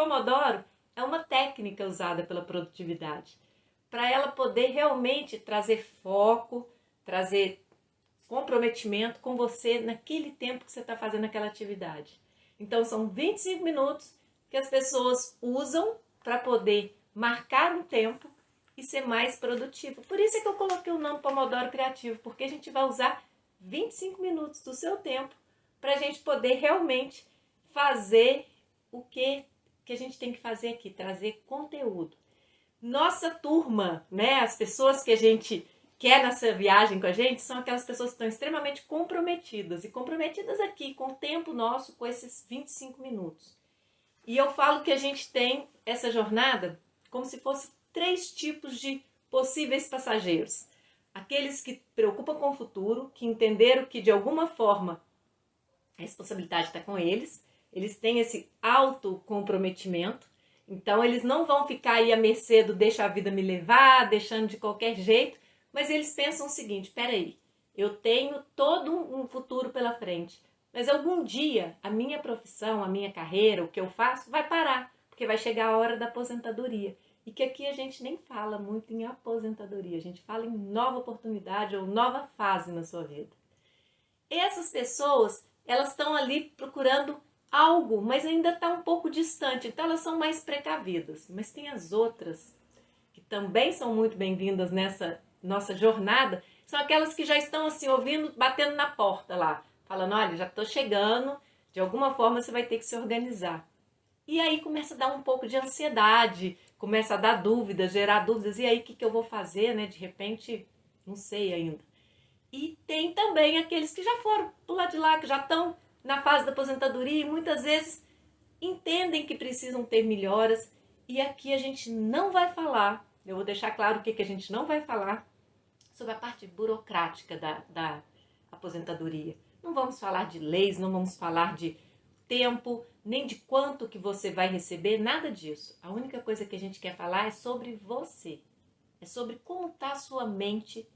Pomodoro é uma técnica usada pela produtividade, para ela poder realmente trazer foco, trazer comprometimento com você naquele tempo que você está fazendo aquela atividade. Então são 25 minutos que as pessoas usam para poder marcar um tempo e ser mais produtivo. Por isso é que eu coloquei o nome Pomodoro Criativo, porque a gente vai usar 25 minutos do seu tempo para a gente poder realmente fazer o que a gente tem que fazer aqui, trazer conteúdo. Nossa turma, né, as pessoas que a gente quer nessa viagem com a gente, são aquelas pessoas que estão extremamente comprometidas, e comprometidas aqui com o tempo nosso, com esses 25 minutos. E eu falo que a gente tem essa jornada como se fosse 3 tipos de possíveis passageiros. Aqueles que preocupam com o futuro, que entenderam que de alguma forma a responsabilidade está com eles têm esse autocomprometimento, então eles não vão ficar aí à mercê do deixa a vida me levar, deixando de qualquer jeito, mas eles pensam o seguinte, peraí, eu tenho todo um futuro pela frente, mas algum dia a minha profissão, a minha carreira, o que eu faço, vai parar, porque vai chegar a hora da aposentadoria. E que aqui a gente nem fala muito em aposentadoria, a gente fala em nova oportunidade ou nova fase na sua vida. Essas pessoas, elas estão ali procurando algo, mas ainda está um pouco distante, então elas são mais precavidas. Mas tem as outras, que também são muito bem-vindas nessa nossa jornada, são aquelas que já estão assim, ouvindo, batendo na porta lá, falando, olha, já estou chegando, de alguma forma você vai ter que se organizar. E aí começa a dar um pouco de ansiedade, começa a dar dúvidas, gerar dúvidas, e aí o que eu vou fazer, né? De repente, não sei ainda. E tem também aqueles que já foram pro lado de lá, que já estão na fase da aposentadoria e muitas vezes entendem que precisam ter melhoras. E aqui a gente não vai falar, eu vou deixar claro o que a gente não vai falar, sobre a parte burocrática da aposentadoria. Não vamos falar de leis, não vamos falar de tempo, nem de quanto que você vai receber, nada disso. A única coisa que a gente quer falar é sobre você. É sobre como está a sua mente,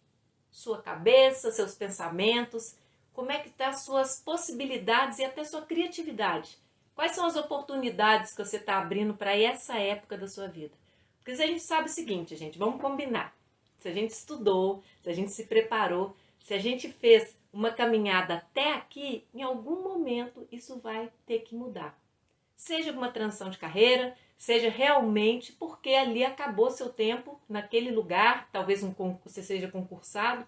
sua cabeça, seus pensamentos, como é que estão as suas possibilidades e até sua criatividade. Quais são as oportunidades que você está abrindo para essa época da sua vida? Porque a gente sabe o seguinte, gente, vamos combinar. Se a gente estudou, se a gente se preparou, se a gente fez uma caminhada até aqui, em algum momento isso vai ter que mudar. Seja uma transição de carreira, seja realmente porque ali acabou seu tempo naquele lugar, talvez você seja concursado.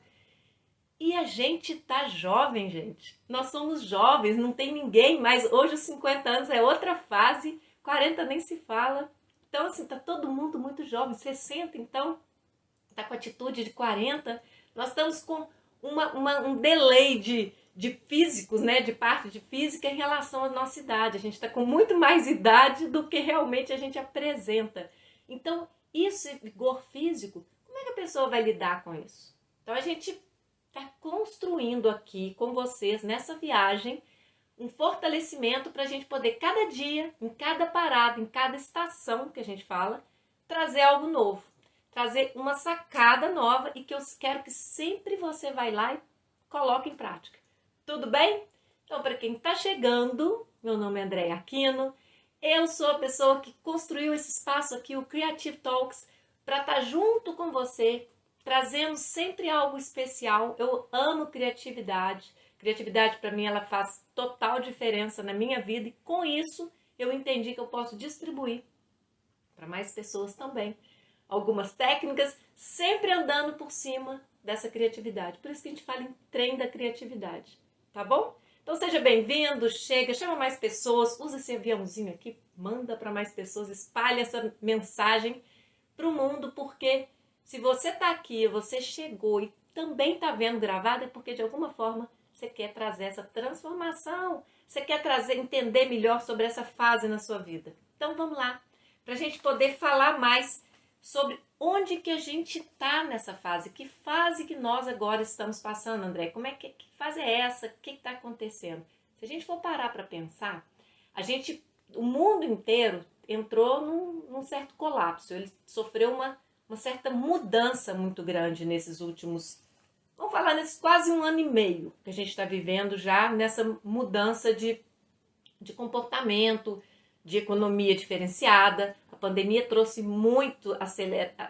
E a gente tá jovem, gente. Nós somos jovens, não tem ninguém mais. Hoje os 50 anos é outra fase, 40 nem se fala. Então, assim, tá todo mundo muito jovem. 60, então, tá com atitude de 40. Nós estamos com um delay de físicos, né, de parte de física em relação à nossa idade. A gente está com muito mais idade do que realmente a gente apresenta. Então, isso, vigor físico, como é que a pessoa vai lidar com isso? Então, a gente está construindo aqui com vocês, nessa viagem, um fortalecimento para a gente poder, cada dia, em cada parada, em cada estação que a gente fala, trazer algo novo. Trazer uma sacada nova e que eu quero que sempre você vai lá e coloque em prática. Tudo bem? Então, para quem está chegando, meu nome é Andréia Aquino, eu sou a pessoa que construiu esse espaço aqui, o Creative Talks, para estar junto com você, trazendo sempre algo especial. Eu amo criatividade. Criatividade, para mim, ela faz total diferença na minha vida e com isso eu entendi que eu posso distribuir para mais pessoas também algumas técnicas, sempre andando por cima dessa criatividade. Por isso que a gente fala em trem da criatividade, tá bom? Então seja bem-vindo, chega, chama mais pessoas, usa esse aviãozinho aqui, manda para mais pessoas, espalha essa mensagem para o mundo, porque se você está aqui, você chegou e também está vendo gravado, é porque de alguma forma você quer trazer essa transformação, você quer entender melhor sobre essa fase na sua vida. Então vamos lá, para a gente poder falar mais sobre onde que a gente está nessa fase, que fase que nós agora estamos passando, André, que fase é essa, o que está acontecendo? Se a gente for parar para pensar, o mundo inteiro entrou num certo colapso, ele sofreu uma certa mudança muito grande nesses últimos, vamos falar, nesses quase 1 ano e meio que a gente está vivendo já nessa mudança de comportamento, de economia diferenciada. A pandemia trouxe muito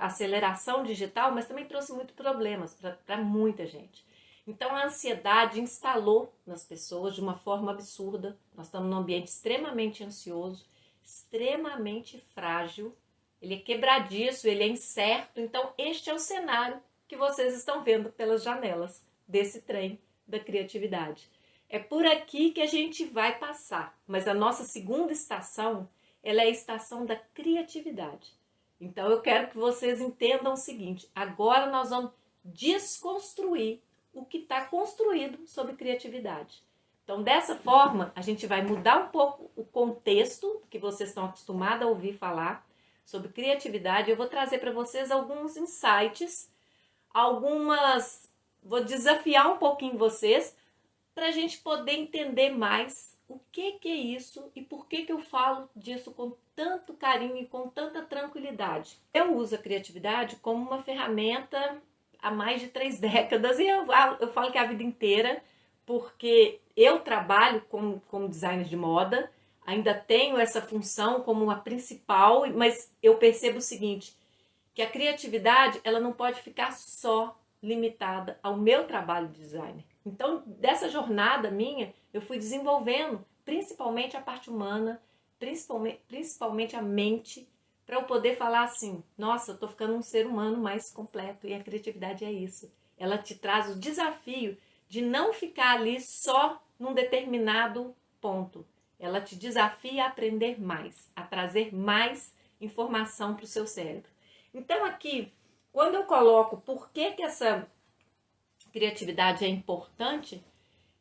aceleração digital, mas também trouxe muitos problemas para muita gente. Então a ansiedade instalou nas pessoas de uma forma absurda. Nós estamos num ambiente extremamente ansioso, extremamente frágil, ele é quebradiço, ele é incerto. Então este é o cenário que vocês estão vendo pelas janelas desse trem da criatividade. É por aqui que a gente vai passar, mas a nossa segunda estação, ela é a estação da criatividade. Então eu quero que vocês entendam o seguinte, agora nós vamos desconstruir o que está construído sobre criatividade. Então dessa forma, a gente vai mudar um pouco o contexto que vocês estão acostumados a ouvir falar sobre criatividade. Eu vou trazer para vocês alguns insights, vou desafiar um pouquinho vocês, para a gente poder entender mais o que é isso e por que eu falo disso com tanto carinho e com tanta tranquilidade. Eu uso a criatividade como uma ferramenta há mais de 3 décadas e eu falo que é a vida inteira, porque eu trabalho como designer de moda, ainda tenho essa função como uma principal, mas eu percebo o seguinte, que a criatividade ela não pode ficar só limitada ao meu trabalho de designer. Então, dessa jornada minha, eu fui desenvolvendo principalmente a parte humana, principalmente a mente, para eu poder falar assim, nossa, eu estou ficando um ser humano mais completo, e a criatividade é isso. Ela te traz o desafio de não ficar ali só num determinado ponto. Ela te desafia a aprender mais, a trazer mais informação para o seu cérebro. Então aqui, quando eu coloco por que essa criatividade é importante,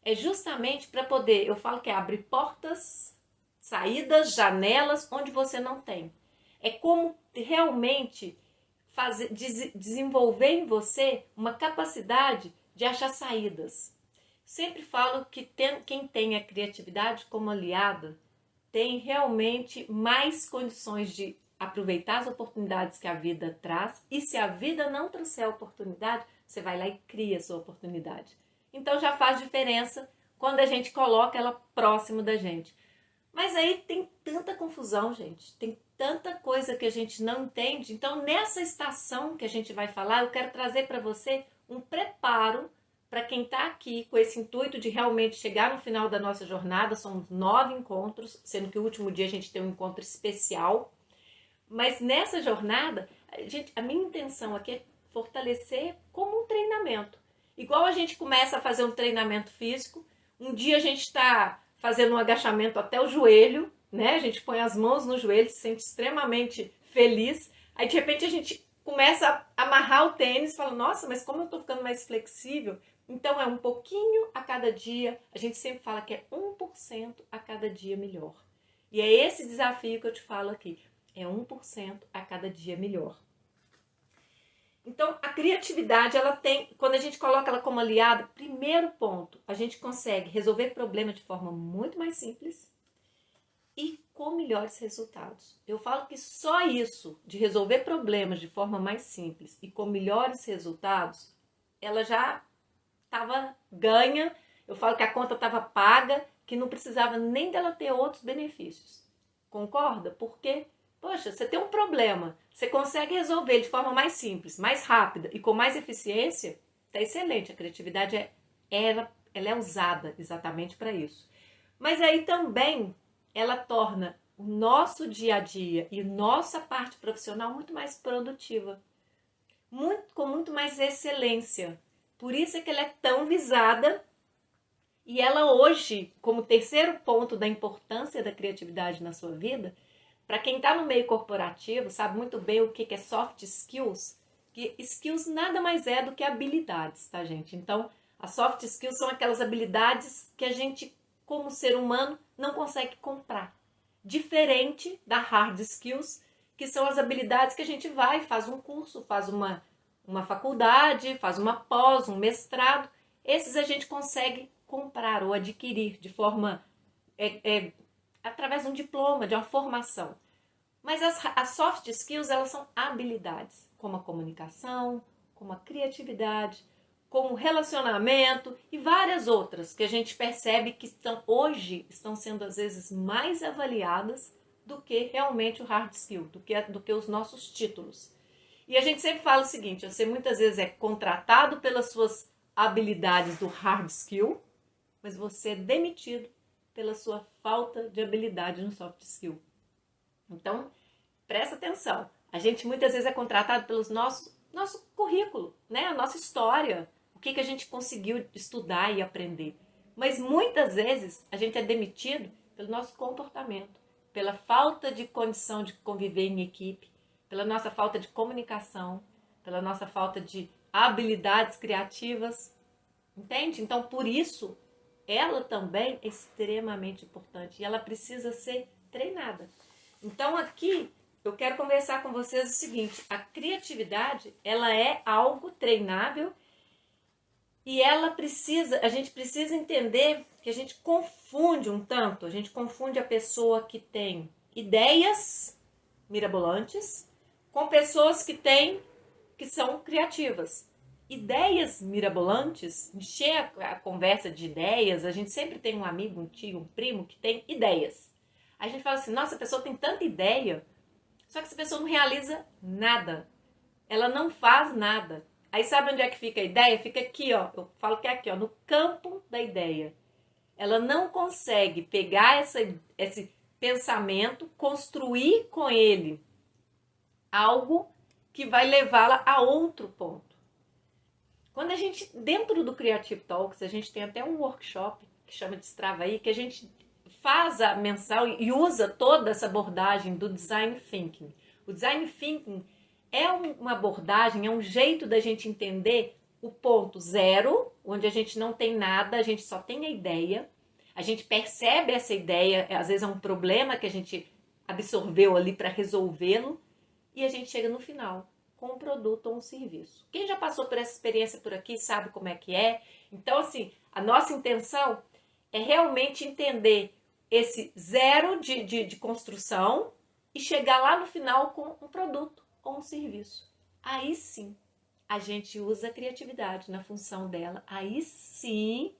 é justamente para poder, eu falo que é abrir portas, saídas, janelas onde você não tem. É como realmente desenvolver em você uma capacidade de achar saídas. Sempre falo que quem tem a criatividade como aliada tem realmente mais condições de aproveitar as oportunidades que a vida traz, e se a vida não trouxer a oportunidade, você vai lá e cria a sua oportunidade. Então já faz diferença quando a gente coloca ela próximo da gente. Mas aí tem tanta confusão, gente, tem tanta coisa que a gente não entende. Então nessa estação que a gente vai falar, eu quero trazer para você um preparo para quem está aqui com esse intuito de realmente chegar no final da nossa jornada. São 9 encontros, sendo que o último dia a gente tem um encontro especial. Mas nessa jornada, a minha intenção aqui é fortalecer como um treinamento. Igual a gente começa a fazer um treinamento físico, um dia a gente está fazendo um agachamento até o joelho, né? A gente põe as mãos no joelho, se sente extremamente feliz. Aí de repente a gente começa a amarrar o tênis e fala, nossa, mas como eu estou ficando mais flexível? Então é um pouquinho a cada dia, a gente sempre fala que é 1% a cada dia melhor. E é esse desafio que eu te falo aqui, é 1% a cada dia melhor. Então a criatividade, ela tem, quando a gente coloca ela como aliada, primeiro ponto, a gente consegue resolver problemas de forma muito mais simples e com melhores resultados. Eu falo que só isso, de resolver problemas de forma mais simples e com melhores resultados, ela já estava ganha, eu falo que a conta estava paga, que não precisava nem dela ter outros benefícios. Concorda? Porque, poxa, você tem um problema, você consegue resolver de forma mais simples, mais rápida e com mais eficiência, está excelente. A criatividade ela é usada exatamente para isso. Mas aí também ela torna o nosso dia a dia e nossa parte profissional muito mais produtiva, com muito mais excelência. Por isso é que ela é tão visada, e ela hoje, como terceiro ponto da importância da criatividade na sua vida, para quem está no meio corporativo, sabe muito bem o que é soft skills, que skills nada mais é do que habilidades, tá, gente? Então, as soft skills são aquelas habilidades que a gente, como ser humano, não consegue comprar. Diferente da hard skills, que são as habilidades que a gente vai, faz um curso, faz uma faculdade, faz uma pós, um mestrado. Esses a gente consegue comprar ou adquirir de forma, através de um diploma, de uma formação. Mas as soft skills, elas são habilidades, como a comunicação, como a criatividade, como o relacionamento e várias outras que a gente percebe que hoje estão sendo às vezes mais avaliadas do que realmente o hard skill, do que os nossos títulos. E a gente sempre fala o seguinte, você muitas vezes é contratado pelas suas habilidades do hard skill, mas você é demitido pela sua falta de habilidade no soft skill. Então, presta atenção. A gente muitas vezes é contratado pelo nosso currículo, né? A nossa história, o que a gente conseguiu estudar e aprender. Mas muitas vezes a gente é demitido pelo nosso comportamento, pela falta de condição de conviver em equipe, pela nossa falta de comunicação, pela nossa falta de habilidades criativas, entende? Então, por isso, ela também é extremamente importante e ela precisa ser treinada. Então, aqui, eu quero conversar com vocês o seguinte, a criatividade, ela é algo treinável e a gente precisa entender que a gente confunde um tanto, a gente confunde a pessoa que tem ideias mirabolantes com pessoas que são criativas. Ideias mirabolantes, encher a conversa de ideias, a gente sempre tem um amigo, um tio, um primo que tem ideias. Aí a gente fala assim, nossa, a pessoa tem tanta ideia, só que essa pessoa não realiza nada. Ela não faz nada. Aí sabe onde é que fica a ideia? Fica aqui, ó. Eu falo que é aqui, ó, no campo da ideia. Ela não consegue pegar esse pensamento, construir com ele algo que vai levá-la a outro ponto. Quando a gente, dentro do Creative Talks, a gente tem até um workshop que chama Destrava aí, que a gente faz a mensal e usa toda essa abordagem do Design Thinking. O Design Thinking é uma abordagem, é um jeito da gente entender o ponto zero, onde a gente não tem nada, a gente só tem a ideia, a gente percebe essa ideia, às vezes é um problema que a gente absorveu ali para resolvê-lo, e a gente chega no final com um produto ou um serviço. Quem já passou por essa experiência por aqui sabe como é que é. Então, assim, a nossa intenção é realmente entender esse zero de construção e chegar lá no final com um produto ou um serviço. Aí sim, a gente usa a criatividade na função dela. Aí sim,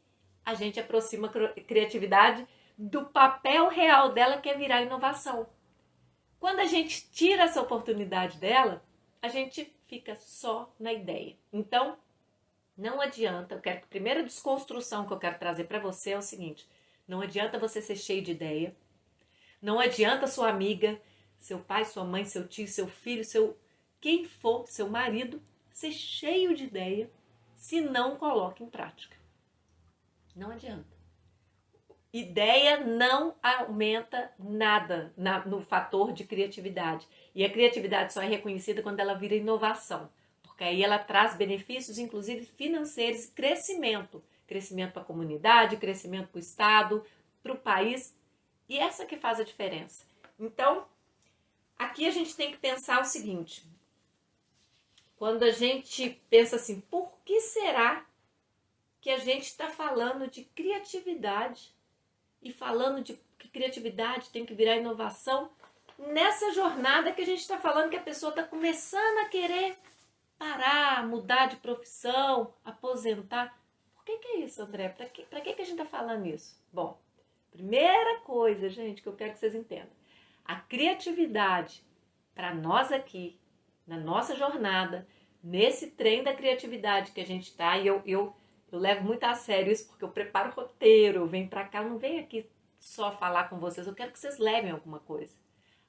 a gente aproxima a criatividade do papel real dela, que é virar inovação. Quando a gente tira essa oportunidade dela, a gente fica só na ideia. Então, não adianta, a primeira desconstrução que eu quero trazer para você é o seguinte, não adianta você ser cheio de ideia, não adianta sua amiga, seu pai, sua mãe, seu tio, seu filho, quem for, seu marido, ser cheio de ideia se não coloca em prática. Não adianta. Ideia não aumenta nada no fator de criatividade. E a criatividade só é reconhecida quando ela vira inovação. Porque aí ela traz benefícios, inclusive financeiros, e crescimento. Crescimento para a comunidade, crescimento para o Estado, para o país. E essa que faz a diferença. Então, aqui a gente tem que pensar o seguinte. Quando a gente pensa assim, por que será que a gente está falando de criatividade e falando de que criatividade tem que virar inovação nessa jornada que a gente está falando que a pessoa está começando a querer parar, mudar de profissão, aposentar? Por que é isso, André? Para que a gente está falando isso? Bom, primeira coisa, gente, que eu quero que vocês entendam. A criatividade, para nós aqui, na nossa jornada, nesse trem da criatividade que a gente está, e eu levo muito a sério isso, porque eu preparo o roteiro, eu venho para cá, eu não venho aqui só falar com vocês, eu quero que vocês levem alguma coisa.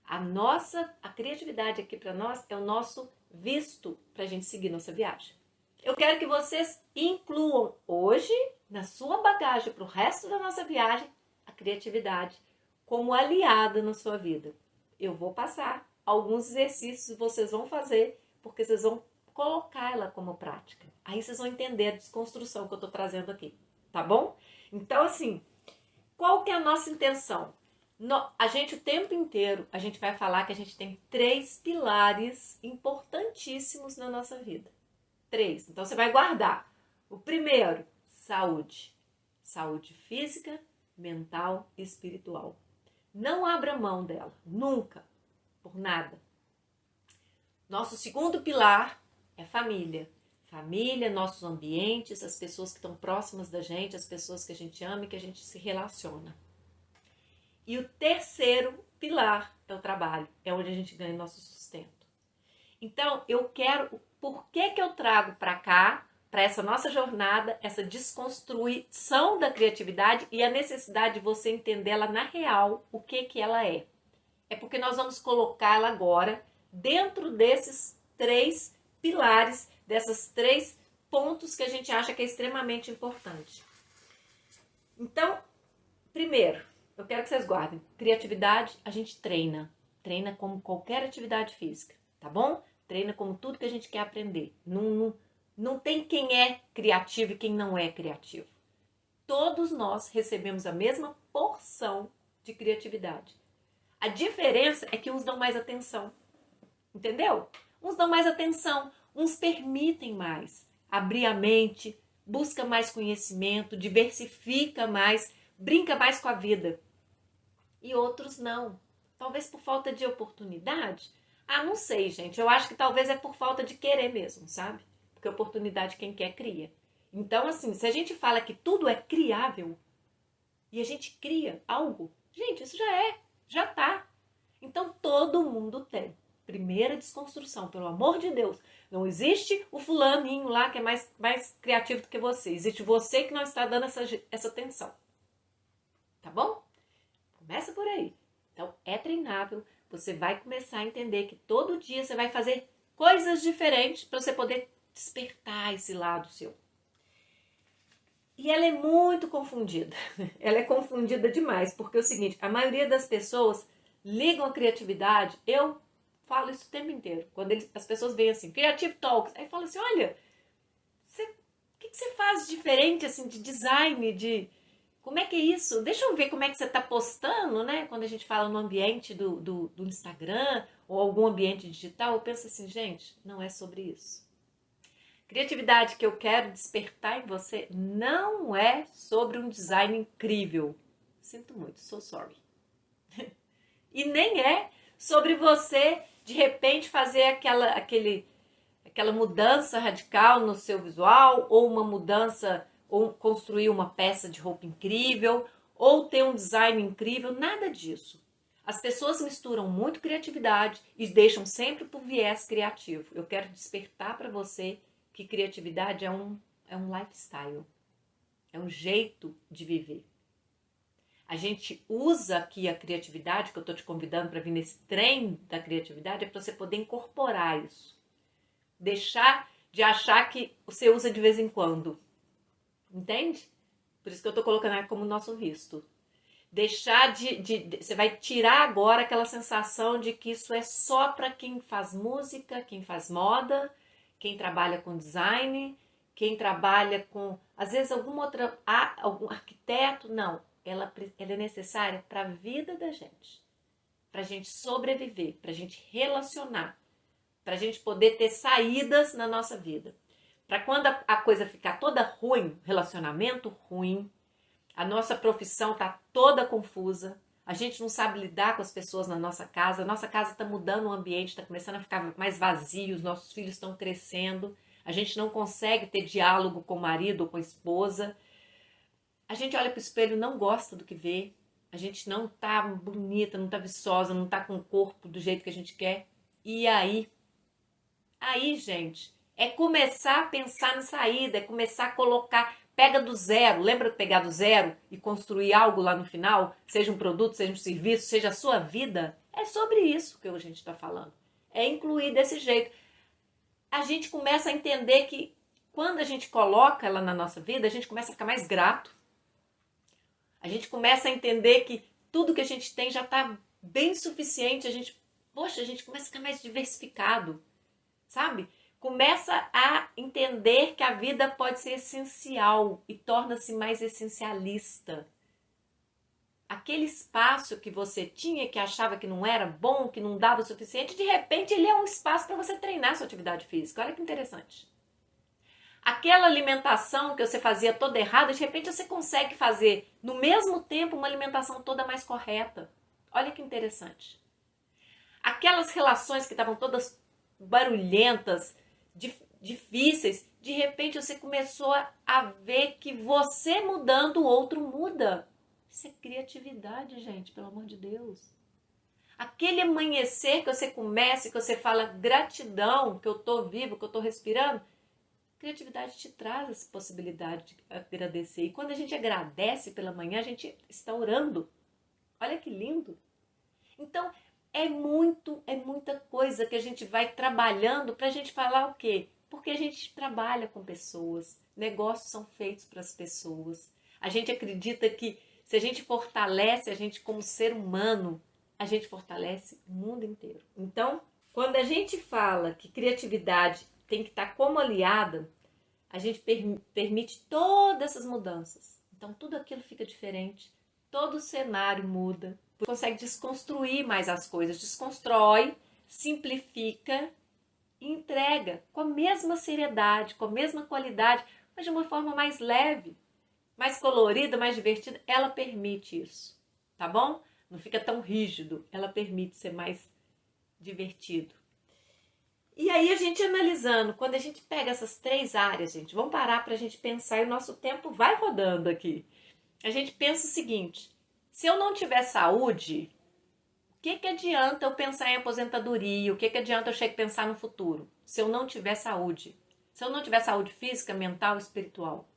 A criatividade aqui para nós é o nosso visto para a gente seguir nossa viagem. Eu quero que vocês incluam hoje, na sua bagagem, para o resto da nossa viagem, a criatividade como aliada na sua vida. Eu vou passar alguns exercícios, vocês vão fazer, porque vocês vão colocar ela como prática. Aí vocês vão entender a desconstrução que eu estou trazendo aqui, tá bom? Então, assim, qual que é a nossa intenção? A gente, o tempo inteiro, a gente vai falar que a gente tem 3 pilares importantíssimos na nossa vida. 3. Então, você vai guardar. O primeiro, saúde. Saúde física, mental e espiritual. Não abra mão dela, nunca, por nada. Nosso segundo pilar é família. Família, nossos ambientes, as pessoas que estão próximas da gente, as pessoas que a gente ama e que a gente se relaciona. E o terceiro pilar é o trabalho, é onde a gente ganha nosso sustento. Então, por que eu trago para cá, para essa nossa jornada, essa desconstrução da criatividade e a necessidade de você entender ela na real, o que ela é. É porque nós vamos colocá-la agora dentro desses 3 pilares, desses 3 pontos que a gente acha que é extremamente importante. Então, primeiro, eu quero que vocês guardem. Criatividade, a gente treina. Treina como qualquer atividade física, tá bom? Treina como tudo que a gente quer aprender. Não tem quem é criativo e quem não é criativo. Todos nós recebemos a mesma porção de criatividade. A diferença é que uns dão mais atenção. Entendeu? Uns dão mais atenção, uns permitem mais abrir a mente, busca mais conhecimento, diversifica mais, brinca mais com a vida. E outros não. Talvez por falta de oportunidade. Ah, não sei, gente. Eu acho que talvez é por falta de querer mesmo, sabe? Porque oportunidade quem quer cria. Então, assim, se a gente fala que tudo é criável e a gente cria algo, gente, isso já tá. Então, todo mundo tem. Primeira desconstrução, pelo amor de Deus. Não existe o fulaninho lá que é mais criativo do que você. Existe você que não está dando essa atenção. Tá bom? Começa por aí. Então, é treinável. Você vai começar a entender que todo dia você vai fazer coisas diferentes para você poder despertar esse lado seu. E ela é muito confundida. Ela é confundida demais, porque é o seguinte, a maioria das pessoas ligam a criatividade, eu falo isso o tempo inteiro, quando as pessoas veem assim, Creative Talks, aí fala assim, olha, o que você faz de diferente, assim, de design, como é que é isso? Deixa eu ver como é que você está postando, né? Quando a gente fala no ambiente do Instagram ou algum ambiente digital, eu penso assim, gente, não é sobre isso. Criatividade que eu quero despertar em você não é sobre um design incrível. Sinto muito, so sorry. E nem é sobre você, de repente, fazer aquela mudança radical no seu visual, ou uma mudança, ou construir uma peça de roupa incrível, ou ter um design incrível, nada disso. As pessoas misturam muito criatividade e deixam sempre por viés criativo. Eu quero despertar para você que criatividade é um lifestyle, é um jeito de viver. A gente usa aqui a criatividade, que eu estou te convidando para vir nesse trem da criatividade, é para você poder incorporar isso. Deixar de achar que você usa de vez em quando. Entende? Por isso que eu estou colocando ela como nosso visto. Deixar você vai tirar agora aquela sensação de que isso é só para quem faz música, quem faz moda, quem trabalha com design, quem trabalha com, às vezes, algum arquiteto. Não, ela é necessária para a vida da gente, para a gente sobreviver, para a gente relacionar, para a gente poder ter saídas na nossa vida. Para quando a coisa ficar toda ruim, relacionamento ruim, a nossa profissão está toda confusa, a gente não sabe lidar com as pessoas na nossa casa está mudando o ambiente, está começando a ficar mais vazio, os nossos filhos estão crescendo, a gente não consegue ter diálogo com o marido ou com a esposa, a gente olha para o espelho e não gosta do que vê, a gente não está bonita, não está viçosa, não está com o corpo do jeito que a gente quer. E aí, gente, é começar a pensar na saída, é começar a colocar... Pega do zero, lembra de pegar do zero e construir algo lá no final? Seja um produto, seja um serviço, seja a sua vida. É sobre isso que a gente está falando. É incluir desse jeito. A gente começa a entender que quando a gente coloca ela na nossa vida, a gente começa a ficar mais grato. A gente começa a entender que tudo que a gente tem já está bem suficiente. A gente começa a ficar mais diversificado, sabe? Começa a entender que a vida pode ser essencial e torna-se mais essencialista. Aquele espaço que você tinha, que achava que não era bom, que não dava o suficiente, de repente ele é um espaço para você treinar sua atividade física. Olha que interessante. Aquela alimentação que você fazia toda errada, de repente você consegue fazer no mesmo tempo uma alimentação toda mais correta. Olha que interessante. Aquelas relações que estavam todas barulhentas, difíceis, de repente você começou a ver que você mudando, o outro muda. Isso é criatividade, gente, pelo amor de Deus. Aquele amanhecer que você começa, que você fala gratidão, que eu estou vivo, que eu estou respirando, criatividade te traz essa possibilidade de agradecer. E quando a gente agradece pela manhã, a gente está orando. Olha que lindo. Então, é muita coisa que a gente vai trabalhando para a gente falar o quê? Porque a gente trabalha com pessoas, negócios são feitos para as pessoas. A gente acredita que se a gente fortalece a gente como ser humano, a gente fortalece o mundo inteiro. Então, quando a gente fala que criatividade tem que estar como aliada, a gente permite todas essas mudanças. Então, tudo aquilo fica diferente, todo o cenário muda, consegue desconstruir mais as coisas, desconstrói, simplifica e entrega com a mesma seriedade, com a mesma qualidade, mas de uma forma mais leve, mais colorida, mais divertida. Ela permite isso, tá bom? Não fica tão rígido, ela permite ser mais divertido. E aí a gente analisando, quando a gente pega essas 3 áreas, gente, vamos parar para a gente pensar e o nosso tempo vai rodando aqui. A gente pensa o seguinte, se eu não tiver saúde, o que adianta eu pensar em aposentadoria? O que adianta eu pensar no futuro? Se eu não tiver saúde. Se eu não tiver saúde física, mental, espiritual.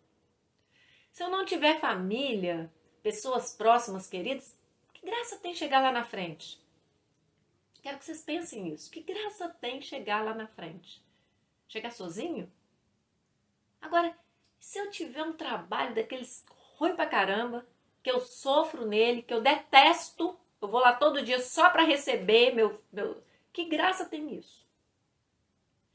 Se eu não tiver família, pessoas próximas, queridas, que graça tem chegar lá na frente? Quero que vocês pensem nisso. Que graça tem chegar lá na frente? Chegar sozinho? Agora, se eu tiver um trabalho daqueles ruim pra caramba, que eu sofro nele, que eu detesto, eu vou lá todo dia só para receber meu... Que graça tem isso?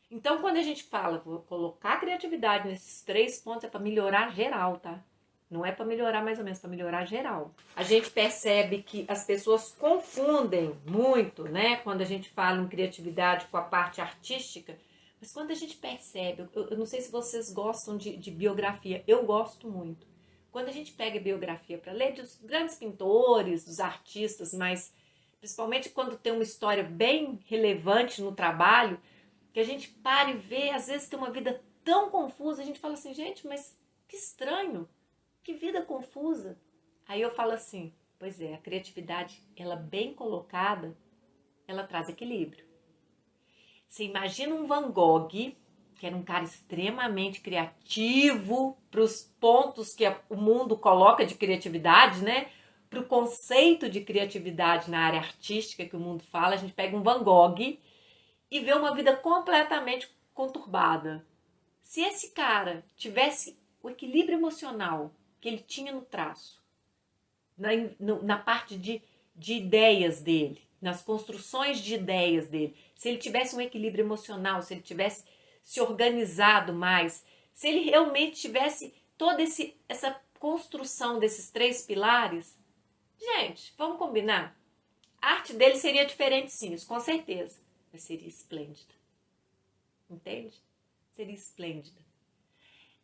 Então, quando a gente fala, vou colocar a criatividade nesses 3 pontos, é para melhorar geral, tá? Não é para melhorar mais ou menos, é para melhorar geral. A gente percebe que as pessoas confundem muito, né? Quando a gente fala em criatividade com a parte artística. Mas quando a gente percebe, eu não sei se vocês gostam de biografia, eu gosto muito. Quando a gente pega a biografia para ler dos grandes pintores, dos artistas, mas principalmente quando tem uma história bem relevante no trabalho, que a gente para e vê, às vezes tem uma vida tão confusa, a gente fala assim, gente, mas que estranho, que vida confusa. Aí eu falo assim, pois é, a criatividade, ela bem colocada, ela traz equilíbrio. Você imagina um Van Gogh, que era um cara extremamente criativo para os pontos que o mundo coloca de criatividade, né? Para o conceito de criatividade na área artística que o mundo fala, a gente pega um Van Gogh e vê uma vida completamente conturbada. Se esse cara tivesse o equilíbrio emocional que ele tinha no traço, na parte de ideias dele, nas construções de ideias dele, se ele tivesse um equilíbrio emocional, se ele tivesse se organizado mais, se ele realmente tivesse toda essa construção desses 3 pilares, gente, vamos combinar? A arte dele seria diferente sim, isso com certeza, mas seria esplêndida. Entende? Seria esplêndida.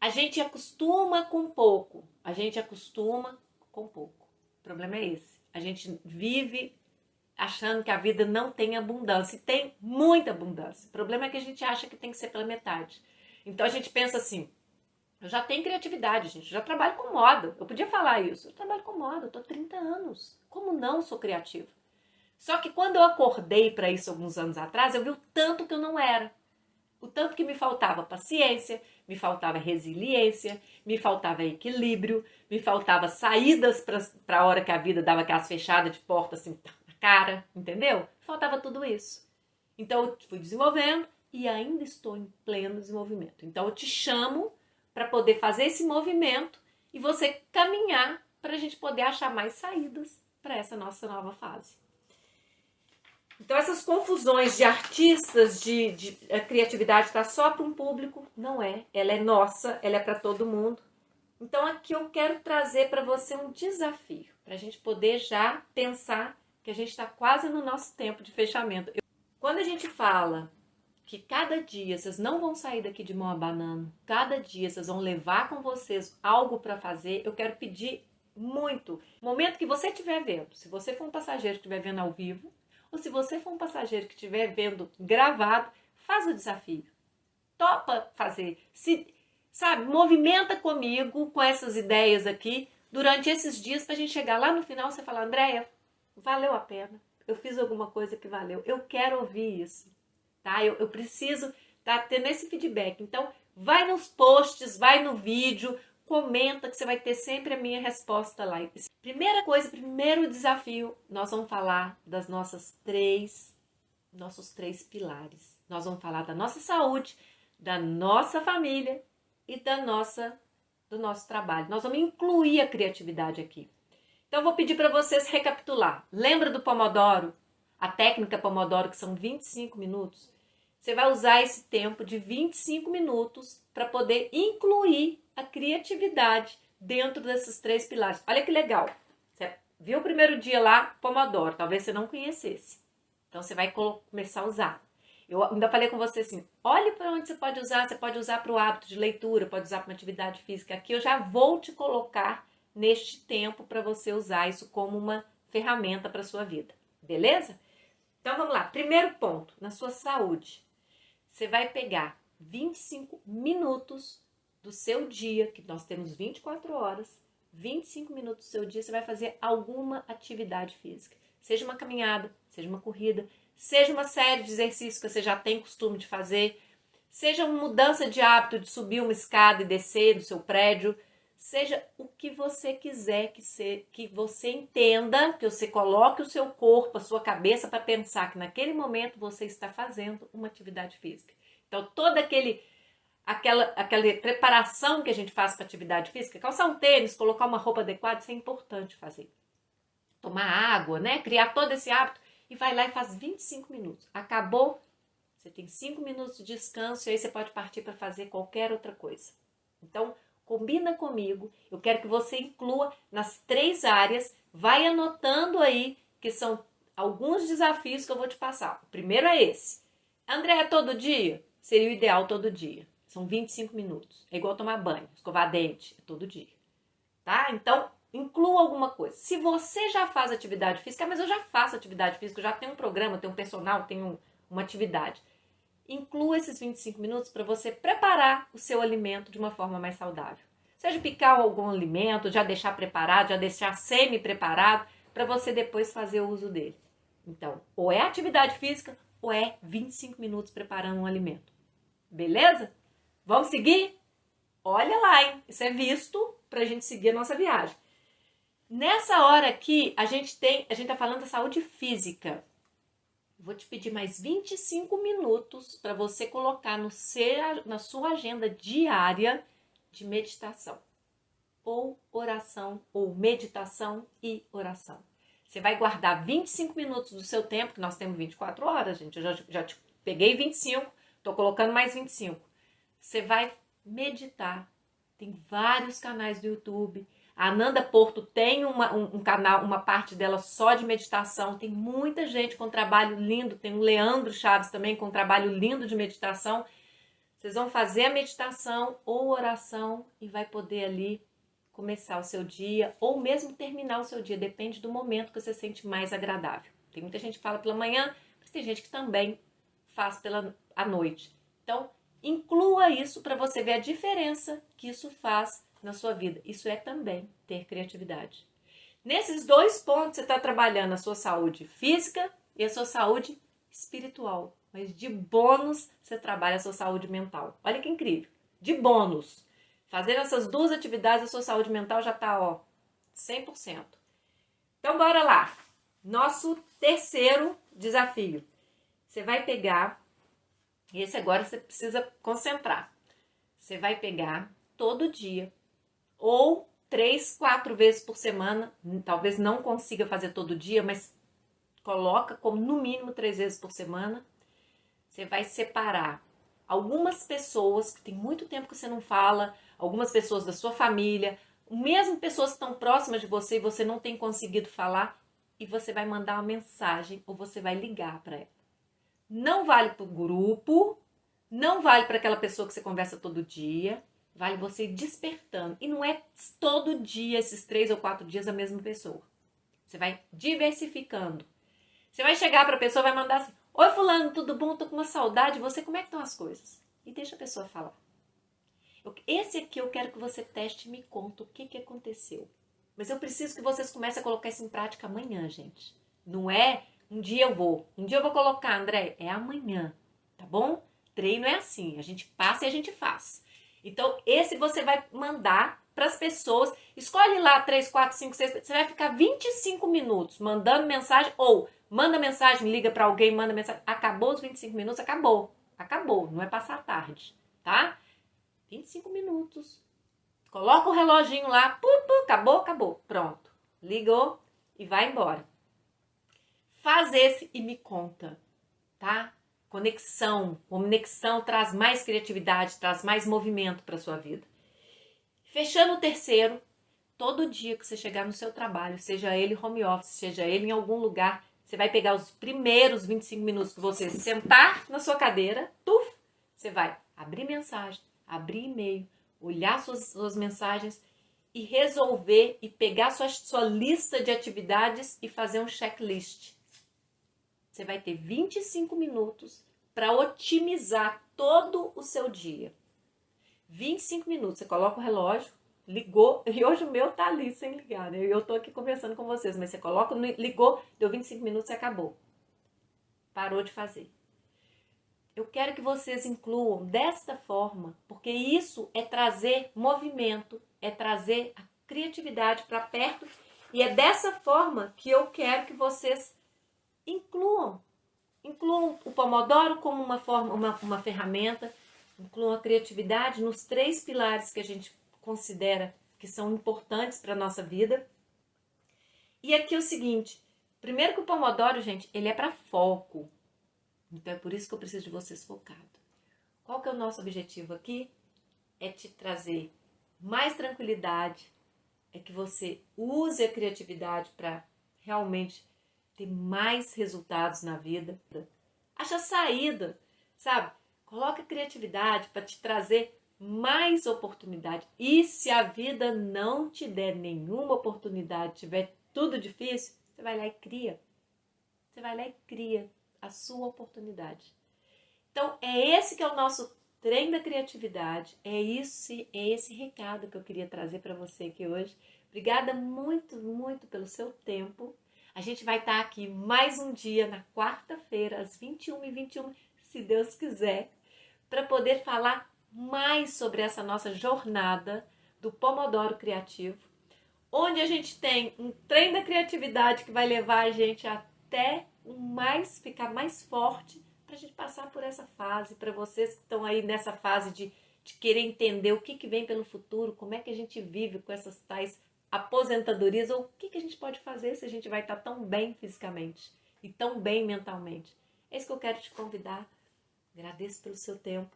A gente acostuma com pouco, a gente acostuma com pouco. O problema é esse. A gente vive achando que a vida não tem abundância. E tem muita abundância. O problema é que a gente acha que tem que ser pela metade. Então a gente pensa assim, eu já tenho criatividade, gente. Eu já trabalho com moda. Eu podia falar isso. Eu trabalho com moda, eu tô há 30 anos. Como não sou criativa? Só que quando eu acordei para isso alguns anos atrás, eu vi o tanto que eu não era. O tanto que me faltava paciência, me faltava resiliência, me faltava equilíbrio, me faltava saídas para a hora que a vida dava aquelas fechadas de porta assim na cara, entendeu? Faltava tudo isso. Então eu fui desenvolvendo e ainda estou em pleno desenvolvimento. Então eu te chamo para poder fazer esse movimento e você caminhar para a gente poder achar mais saídas para essa nossa nova fase. Então essas confusões de artistas, de a criatividade está só para um público, não é. Ela é nossa, ela é para todo mundo. Então aqui eu quero trazer para você um desafio, para a gente poder já pensar que a gente está quase no nosso tempo de fechamento. Quando a gente fala que cada dia vocês não vão sair daqui de mão abanando, cada dia vocês vão levar com vocês algo para fazer, eu quero pedir muito. No momento que você estiver vendo, se você for um passageiro que estiver vendo ao vivo, ou se você for um passageiro que estiver vendo gravado, faz o desafio. Topa fazer. Sabe, movimenta comigo com essas ideias aqui durante esses dias para a gente chegar lá no final e você falar, Andréia, valeu a pena. eu fiz alguma coisa que valeu. Eu quero ouvir isso, tá? Eu preciso estar tendo esse feedback. Então, vai nos posts, vai no vídeo, comenta que você vai ter sempre a minha resposta lá. Primeira coisa, primeiro desafio, nós vamos falar das nossos três pilares. Nós vamos falar da nossa saúde, da nossa família e do nosso trabalho. Nós vamos incluir a criatividade aqui. Então, eu vou pedir para vocês recapitular. Lembra do Pomodoro? A técnica Pomodoro, que são 25 minutos? Você vai usar esse tempo de 25 minutos para poder incluir a criatividade dentro desses três pilares. Olha que legal. Você viu o primeiro dia lá, Pomodoro, talvez você não conhecesse. Então, você vai começar a usar. Eu ainda falei com você assim, olhe para onde você pode usar para o hábito de leitura, pode usar para uma atividade física. Aqui eu já vou te colocar neste tempo para você usar isso como uma ferramenta para a sua vida. Beleza? Então, vamos lá. Primeiro ponto, na sua saúde. Você vai pegar 25 minutos do seu dia, que nós temos 24 horas, 25 minutos do seu dia, você vai fazer alguma atividade física. Seja uma caminhada, seja uma corrida, seja uma série de exercícios que você já tem costume de fazer, seja uma mudança de hábito de subir uma escada e descer do seu prédio, seja o que você quiser que você entenda, que você coloque o seu corpo, a sua cabeça para pensar que naquele momento você está fazendo uma atividade física. Então, toda aquela preparação que a gente faz para atividade física, calçar um tênis, colocar uma roupa adequada, isso é importante fazer. Tomar água, né? Criar todo esse hábito e vai lá e faz 25 minutos. Acabou, você tem 5 minutos de descanso e aí você pode partir para fazer qualquer outra coisa. Então, combina comigo, eu quero que você inclua nas 3 áreas, vai anotando aí que são alguns desafios que eu vou te passar. O primeiro é esse. André, é todo dia? Seria o ideal todo dia. São 25 minutos. É igual tomar banho, escovar dente, é todo dia. Tá? Então, inclua alguma coisa. Se você já faz atividade física, mas eu já faço atividade física, eu já tenho um programa, tenho um personal, tenho uma atividade. Inclua esses 25 minutos para você preparar o seu alimento de uma forma mais saudável. Seja picar algum alimento, já deixar preparado, já deixar semi-preparado, para você depois fazer o uso dele. Então, ou é atividade física, ou é 25 minutos preparando um alimento. Beleza? Vamos seguir? Olha lá, hein? Isso é visto para a gente seguir a nossa viagem. Nessa hora aqui, a gente tá falando da saúde física. Vou te pedir mais 25 minutos para você colocar na sua agenda diária de meditação. Ou oração, ou meditação e oração. Você vai guardar 25 minutos do seu tempo, que nós temos 24 horas, gente. Eu já te peguei 25, estou colocando mais 25. Você vai meditar. Tem vários canais do YouTube. A Ananda Porto tem um canal, uma parte dela só de meditação. Tem muita gente com trabalho lindo. Tem o Leandro Chaves também com trabalho lindo de meditação. Vocês vão fazer a meditação ou oração e vai poder ali começar o seu dia ou mesmo terminar o seu dia. Depende do momento que você sente mais agradável. Tem muita gente que fala pela manhã, mas tem gente que também faz à noite. Então, inclua isso para você ver a diferença que isso faz na sua vida. Isso é também ter criatividade. Nesses 2 pontos, você está trabalhando a sua saúde física e a sua saúde espiritual. Mas de bônus, você trabalha a sua saúde mental. Olha que incrível. De bônus. Fazendo essas 2 atividades, a sua saúde mental já está, 100%. Então, bora lá. Nosso terceiro desafio. Você vai pegar, e esse agora você precisa concentrar. Você vai pegar todo dia, ou 3, 4 vezes por semana, talvez não consiga fazer todo dia, mas coloca como no mínimo 3 vezes por semana. Você vai separar algumas pessoas que tem muito tempo que você não fala, algumas pessoas da sua família, mesmo pessoas que estão próximas de você e você não tem conseguido falar, e você vai mandar uma mensagem ou você vai ligar para ela. Não vale para o grupo, não vale para aquela pessoa que você conversa todo dia, vale você ir despertando. E não é todo dia, esses 3 ou 4 dias, a mesma pessoa. Você vai diversificando. Você vai chegar para a pessoa e vai mandar assim: oi fulano, tudo bom? Tô com uma saudade. Você, como é que estão as coisas? E deixa a pessoa falar. Esse aqui eu quero que você teste e me conta o que aconteceu. Mas eu preciso que vocês comecem a colocar isso em prática amanhã, gente. Não é Um dia eu vou colocar, André, é amanhã, tá bom? Treino é assim, a gente passa e a gente faz. Então, esse você vai mandar para as pessoas. Escolhe lá 3, 4, 5, 6. Você vai ficar 25 minutos mandando mensagem ou manda mensagem, liga para alguém, manda mensagem. Acabou os 25 minutos, acabou. Acabou, não é passar a tarde, tá? 25 minutos. Coloca o reloginho lá, acabou, acabou. Pronto. Ligou e vai embora. Faz esse e me conta, tá? Conexão traz mais criatividade, traz mais movimento para sua vida. Fechando o terceiro, todo dia que você chegar no seu trabalho, seja ele home office, seja ele em algum lugar, você vai pegar os primeiros 25 minutos que você sentar na sua cadeira, você vai abrir mensagem, abrir e-mail, olhar suas mensagens e resolver e pegar sua lista de atividades e fazer um checklist. Você vai ter 25 minutos para otimizar todo o seu dia. 25 minutos, você coloca o relógio, ligou, e hoje o meu tá ali sem ligar, né? Eu tô aqui conversando com vocês, mas você coloca, ligou, deu 25 minutos e acabou. Parou de fazer. Eu quero que vocês incluam desta forma, porque isso é trazer movimento, é trazer a criatividade para perto, e é dessa forma que eu quero que vocês incluam o Pomodoro como uma ferramenta, incluam a criatividade nos 3 pilares que a gente considera que são importantes para a nossa vida. E aqui é o seguinte, primeiro que o Pomodoro, gente, ele é para foco. Então é por isso que eu preciso de vocês focados. Qual que é o nosso objetivo aqui? É te trazer mais tranquilidade, é que você use a criatividade para realmente ter mais resultados na vida. Acha saída, sabe? Coloca a criatividade para te trazer mais oportunidade. E se a vida não te der nenhuma oportunidade, tiver tudo difícil, você vai lá e cria. Você vai lá e cria a sua oportunidade. Então, é esse que é o nosso treino da criatividade. É esse recado que eu queria trazer para você aqui hoje. Obrigada muito, muito pelo seu tempo. A gente vai estar aqui mais um dia, na quarta-feira, às 21h21, se Deus quiser, para poder falar mais sobre essa nossa jornada do Pomodoro Criativo, onde a gente tem um treino da criatividade que vai levar a gente até ficar mais forte, para a gente passar por essa fase, para vocês que estão aí nessa fase de querer entender o que vem pelo futuro, como é que a gente vive com essas tais aposentadorias, ou o que a gente pode fazer se a gente vai estar tão bem fisicamente e tão bem mentalmente. É isso que eu quero te convidar. Agradeço pelo seu tempo.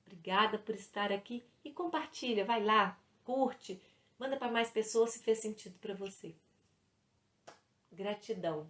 Obrigada por estar aqui e compartilha, vai lá, curte, manda para mais pessoas se fez sentido para você. Gratidão.